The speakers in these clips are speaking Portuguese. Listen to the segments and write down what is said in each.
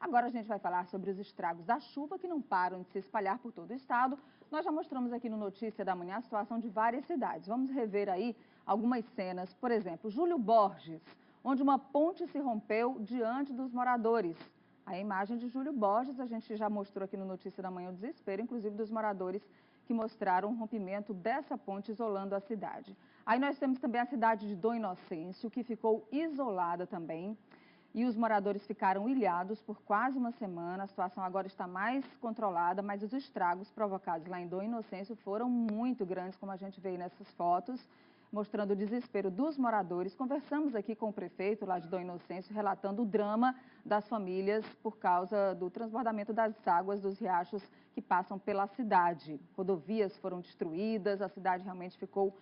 Agora a gente vai falar sobre os estragos da chuva que não param de se espalhar por todo o estado. Nós já mostramos aqui no Notícia da Manhã a situação de várias cidades. Vamos rever aí algumas cenas. Por exemplo, Júlio Borges, onde uma ponte se rompeu diante dos moradores. A imagem de Júlio Borges a gente já mostrou aqui no Notícia da Manhã o desespero, inclusive dos moradores que mostraram o rompimento dessa ponte isolando a cidade. Aí nós temos também a cidade de Dom Inocêncio, que ficou isolada também. E os moradores ficaram ilhados por quase uma semana. A situação agora está mais controlada, mas os estragos provocados lá em Dom Inocêncio foram muito grandes, como a gente vê aí nessas fotos, mostrando o desespero dos moradores. Conversamos aqui com o prefeito lá de Dom Inocêncio, relatando o drama das famílias por causa do transbordamento das águas dos riachos que passam pela cidade. Rodovias foram destruídas, a cidade realmente ficou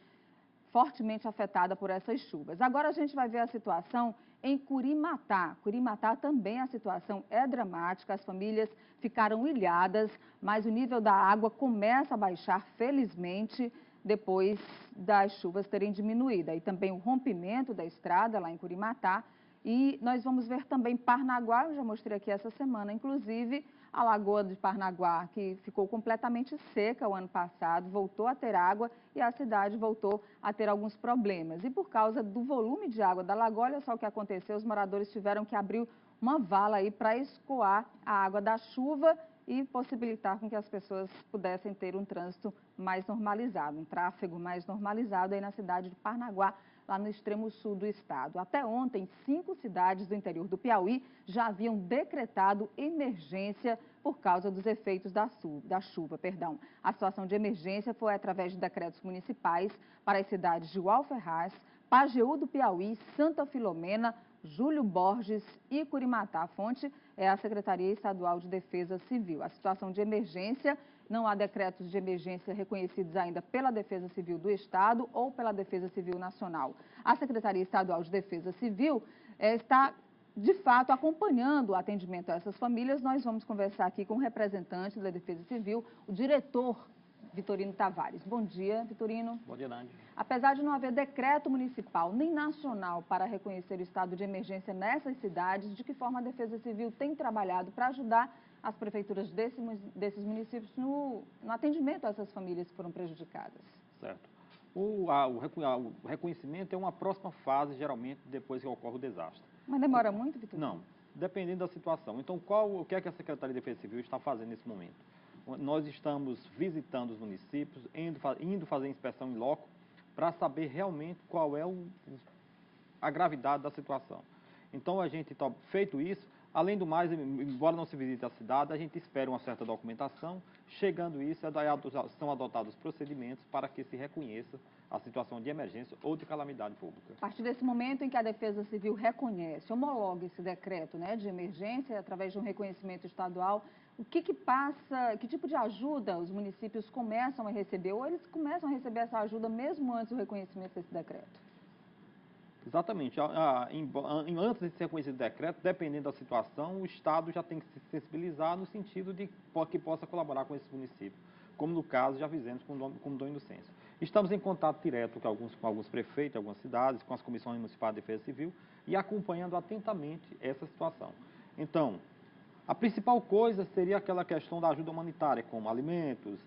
fortemente afetada por essas chuvas. Agora a gente vai ver a situação em Curimatá. Curimatá também a situação é dramática, as famílias ficaram ilhadas, mas o nível da água começa a baixar, felizmente, depois das chuvas terem diminuído. E também o rompimento da estrada lá em Curimatá. E nós vamos ver também Parnaguá, eu já mostrei aqui essa semana, inclusive a Lagoa de Parnaguá, que ficou completamente seca o ano passado, voltou a ter água e a cidade voltou a ter alguns problemas. E por causa do volume de água da lagoa, olha só o que aconteceu, os moradores tiveram que abrir uma vala aí para escoar a água da chuva e possibilitar com que as pessoas pudessem ter um trânsito mais normalizado, um tráfego mais normalizado aí na cidade de Parnaguá, lá no extremo sul do estado. Até ontem, 5 cidades do interior do Piauí já haviam decretado emergência por causa dos efeitos da chuva. A situação de emergência foi através de decretos municipais para as cidades de Uau Ferraz, Pajeú do Piauí, Santa Filomena, Júlio Borges e Curimatá. A fonte é a Secretaria Estadual de Defesa Civil. A situação de emergência, não há decretos de emergência reconhecidos ainda pela Defesa Civil do Estado ou pela Defesa Civil Nacional. A Secretaria Estadual de Defesa Civil está, de fato, acompanhando o atendimento a essas famílias. Nós vamos conversar aqui com o representante da Defesa Civil, o diretor Vitorino Tavares. Bom dia, Vitorino. Bom dia, Nandi. Apesar de não haver decreto municipal nem nacional para reconhecer o estado de emergência nessas cidades, de que forma a Defesa Civil tem trabalhado para ajudar as prefeituras desses municípios no atendimento a essas famílias que foram prejudicadas? Certo. O reconhecimento é uma próxima fase, geralmente, depois que ocorre o desastre. Mas demora muito, Vitorino? Não, dependendo da situação. Então, o que é que a Secretaria de Defesa Civil está fazendo nesse momento? Nós estamos visitando os municípios, indo fazer inspeção em loco, para saber realmente qual é a gravidade da situação. Então, a gente, feito isso, além do mais, embora não se visite a cidade, a gente espera uma certa documentação. Chegando isso, são adotados procedimentos para que se reconheça a situação de emergência ou de calamidade pública. A partir desse momento em que a Defesa Civil reconhece, homologa esse decreto, né, de emergência, através de um reconhecimento estadual, o que passa, que tipo de ajuda os municípios começam a receber, ou eles começam a receber essa ajuda mesmo antes do reconhecimento desse decreto? Exatamente. Antes de ser reconhecido o decreto, dependendo da situação, o Estado já tem que se sensibilizar no sentido de que possa colaborar com esses municípios, como no caso já fizemos com o Dom Inocêncio. Estamos em contato direto com alguns prefeitos, algumas cidades, com as comissões municipais de defesa civil e acompanhando atentamente essa situação. Então, a principal coisa seria aquela questão da ajuda humanitária, como alimentos,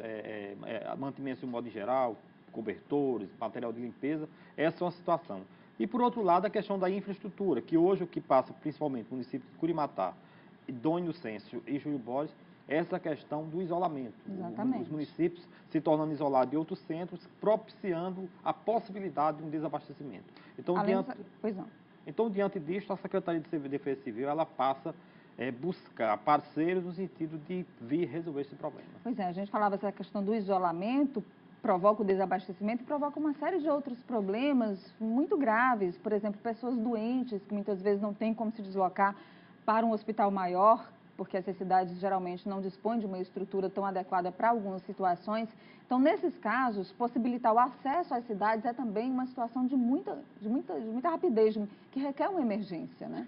mantimento de um modo geral, cobertores, material de limpeza. Essa é uma situação. E, por outro lado, a questão da infraestrutura, que hoje o que passa, principalmente no município de Curimatá, Dom Inocêncio e Júlio Borges, é essa questão do isolamento. Exatamente. Os municípios se tornando isolados de outros centros, propiciando a possibilidade de um desabastecimento. Então, diante disso, a Secretaria de Defesa Civil ela passa a buscar parceiros no sentido de vir resolver esse problema. Pois é, a gente falava essa questão do isolamento, provoca o desabastecimento e provoca uma série de outros problemas muito graves. Por exemplo, pessoas doentes que muitas vezes não têm como se deslocar para um hospital maior, porque essas cidades geralmente não dispõem de uma estrutura tão adequada para algumas situações. Então, nesses casos, possibilitar o acesso às cidades é também uma situação de muita rapidez, que requer uma emergência, né?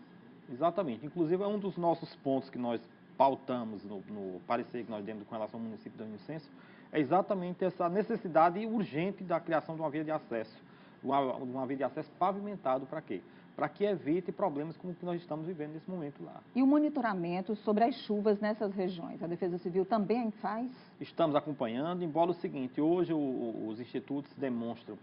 Exatamente. Inclusive, é um dos nossos pontos que nós pautamos no parecer que nós demos com relação ao município de Dom Inocêncio, é exatamente essa necessidade urgente da criação de uma via de acesso. Uma via de acesso pavimentado para quê? para que evite problemas como o que nós estamos vivendo nesse momento lá. E o monitoramento sobre as chuvas nessas regiões, a Defesa Civil também faz? Estamos acompanhando, embora o seguinte, hoje os institutos demonstram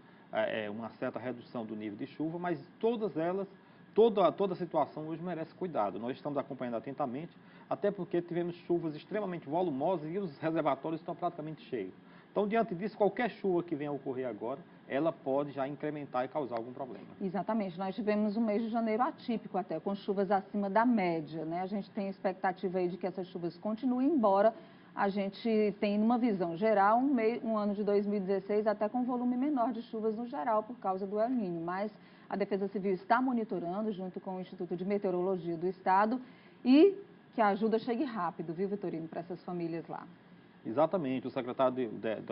uma certa redução do nível de chuva, mas todas elas, toda a situação hoje merece cuidado. Nós estamos acompanhando atentamente, até porque tivemos chuvas extremamente volumosas e os reservatórios estão praticamente cheios. Então, diante disso, qualquer chuva que venha a ocorrer agora, ela pode já incrementar e causar algum problema. Exatamente. Nós tivemos um mês de janeiro atípico até, com chuvas acima da média, né? A gente tem expectativa aí de que essas chuvas continuem, embora a gente tenha, numa visão geral, um ano de 2016 até com volume menor de chuvas no geral por causa do El Niño. Mas a Defesa Civil está monitorando, junto com o Instituto de Meteorologia do Estado, e que a ajuda chegue rápido, viu, Vitorino, para essas famílias lá. Exatamente, o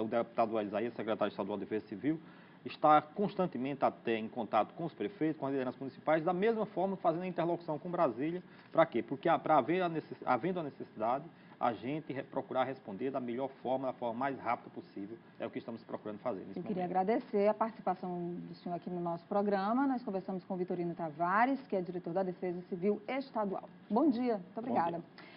deputado Isaías, secretário estadual de Defesa Civil, está constantemente até em contato com os prefeitos, com as lideranças municipais, da mesma forma fazendo a interlocução com Brasília. Para quê? Porque havendo a necessidade, a gente procurar responder da melhor forma, da forma mais rápida possível. É o que estamos procurando fazer nesse momento. Eu queria agradecer a participação do senhor aqui no nosso programa. Nós conversamos com o Vitorino Tavares, que é diretor da Defesa Civil Estadual. Bom dia, muito obrigada.